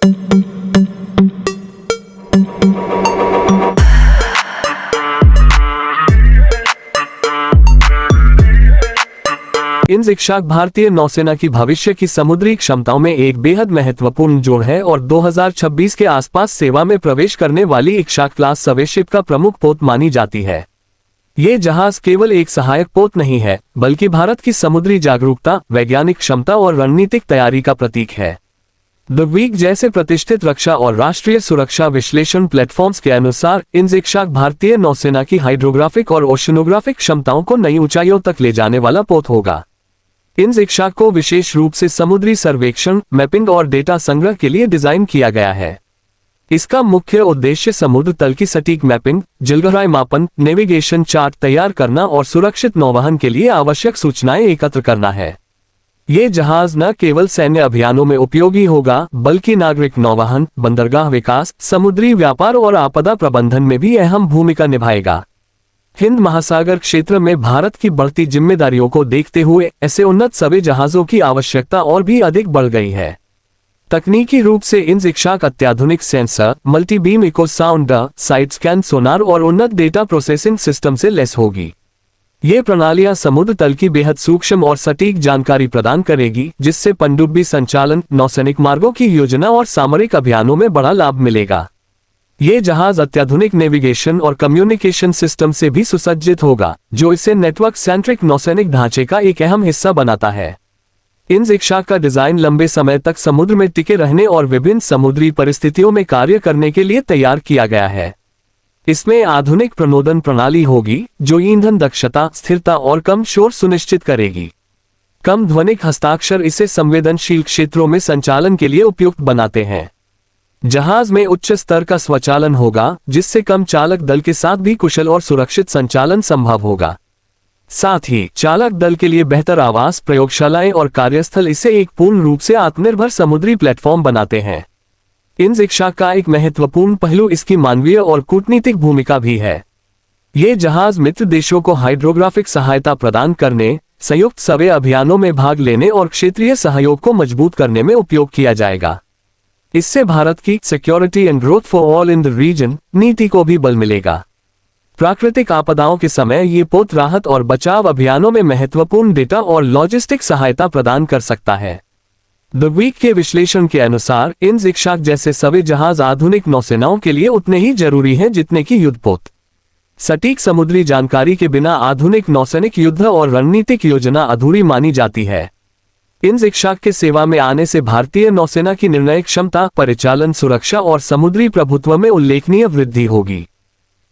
इनशिक्षक भारतीय नौसेना की भविष्य की समुद्री क्षमताओं में एक बेहद महत्वपूर्ण जोड़ है और 2026 के आसपास सेवा में प्रवेश करने वाली इक्शाक क्लास सवेशिप का प्रमुख पोत मानी जाती है। ये जहाज केवल एक सहायक पोत नहीं है, बल्कि भारत की समुद्री जागरूकता, वैज्ञानिक क्षमता और रणनीतिक तैयारी का प्रतीक है। द वीक जैसे प्रतिष्ठित रक्षा और राष्ट्रीय सुरक्षा विश्लेषण प्लेटफॉर्म्स के अनुसार इनशिक्षक भारतीय नौसेना की हाइड्रोग्राफिक और ओशनोग्राफिक क्षमताओं को नई ऊंचाइयों तक ले जाने वाला पोत होगा। इनशिक्षक को विशेष रूप से समुद्री सर्वेक्षण, मैपिंग और डेटा संग्रह के लिए डिजाइन किया गया है। इसका मुख्य उद्देश्य समुद्र तल की सटीक मैपिंग, जलगहराई मापन, नेविगेशन चार्ट तैयार करना और सुरक्षित नौवहन के लिए आवश्यक सूचनाएं एकत्र करना है। ये जहाज न केवल सैन्य अभियानों में उपयोगी होगा, बल्कि नागरिक नौवहन, बंदरगाह विकास, समुद्री व्यापार और आपदा प्रबंधन में भी अहम भूमिका निभाएगा। हिंद महासागर क्षेत्र में भारत की बढ़ती जिम्मेदारियों को देखते हुए ऐसे उन्नत सभी जहाजों की आवश्यकता और भी अधिक बढ़ गई है। तकनीकी रूप से इनशिक्षक अत्याधुनिक sensor, multi beam echo sounder, side scan sonar और उन्नत डेटा प्रोसेसिंग सिस्टम से लैस होगी। ये प्रणालियां समुद्र तल की बेहद सूक्ष्म और सटीक जानकारी प्रदान करेगी, जिससे पनडुब्बी संचालन, नौसैनिक मार्गों की योजना और सामरिक अभियानों में बड़ा लाभ मिलेगा। ये जहाज अत्याधुनिक नेविगेशन और कम्युनिकेशन सिस्टम से भी सुसज्जित होगा, जो इसे नेटवर्क सेंट्रिक नौसैनिक ढांचे का एक अहम हिस्सा बनाता है। इनशिक्षक का डिजाइन लंबे समय तक समुद्र में टिके रहने और विभिन्न समुद्री परिस्थितियों में कार्य करने के लिए तैयार किया गया है। इसमें आधुनिक प्रणोदन प्रणाली होगी, जो ईंधन दक्षता, स्थिरता और कम शोर सुनिश्चित करेगी। कम ध्वनिक हस्ताक्षर इसे संवेदनशील क्षेत्रों में संचालन के लिए उपयुक्त बनाते हैं। जहाज में उच्च स्तर का स्वचालन होगा, जिससे कम चालक दल के साथ भी कुशल और सुरक्षित संचालन संभव होगा। साथ ही चालक दल के लिए बेहतर आवास, प्रयोगशालाएं और कार्यस्थल इसे एक पूर्ण रूप से आत्मनिर्भर समुद्री प्लेटफॉर्म बनाते हैं। इनशिक्षक का एक महत्वपूर्ण पहलू इसकी मानवीय और कूटनीतिक भूमिका भी है। ये जहाज मित्र देशों को हाइड्रोग्राफिक सहायता प्रदान करने, संयुक्त सवे अभियानों में भाग लेने और क्षेत्रीय सहयोग को मजबूत करने में उपयोग किया जाएगा। इससे भारत की security and growth for all in the region नीति को भी बल मिलेगा। प्राकृतिक आपदाओं के समय ये पोत राहत और बचाव अभियानों में महत्वपूर्ण डेटा और लॉजिस्टिक सहायता प्रदान कर सकता है। द वीक के विश्लेषण के अनुसार इनशिक्षक जैसे सभी जहाज आधुनिक नौसेनाओं के लिए उतने ही जरूरी हैं जितने की युद्धपोत। सटीक समुद्री जानकारी के बिना आधुनिक नौसैनिक युद्ध और रणनीतिक योजना अधूरी मानी जाती है। इनशिक्षक के सेवा में आने से भारतीय नौसेना की निर्णय क्षमता, परिचालन सुरक्षा और समुद्री प्रभुत्व में उल्लेखनीय वृद्धि होगी।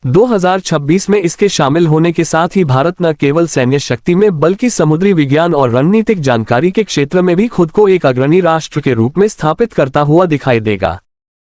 2026 में इसके शामिल होने के साथ ही भारत न केवल सैन्य शक्ति में बल्कि समुद्री विज्ञान और रणनीतिक जानकारी के क्षेत्र में भी खुद को एक अग्रणी राष्ट्र के रूप में स्थापित करता हुआ दिखाई देगा।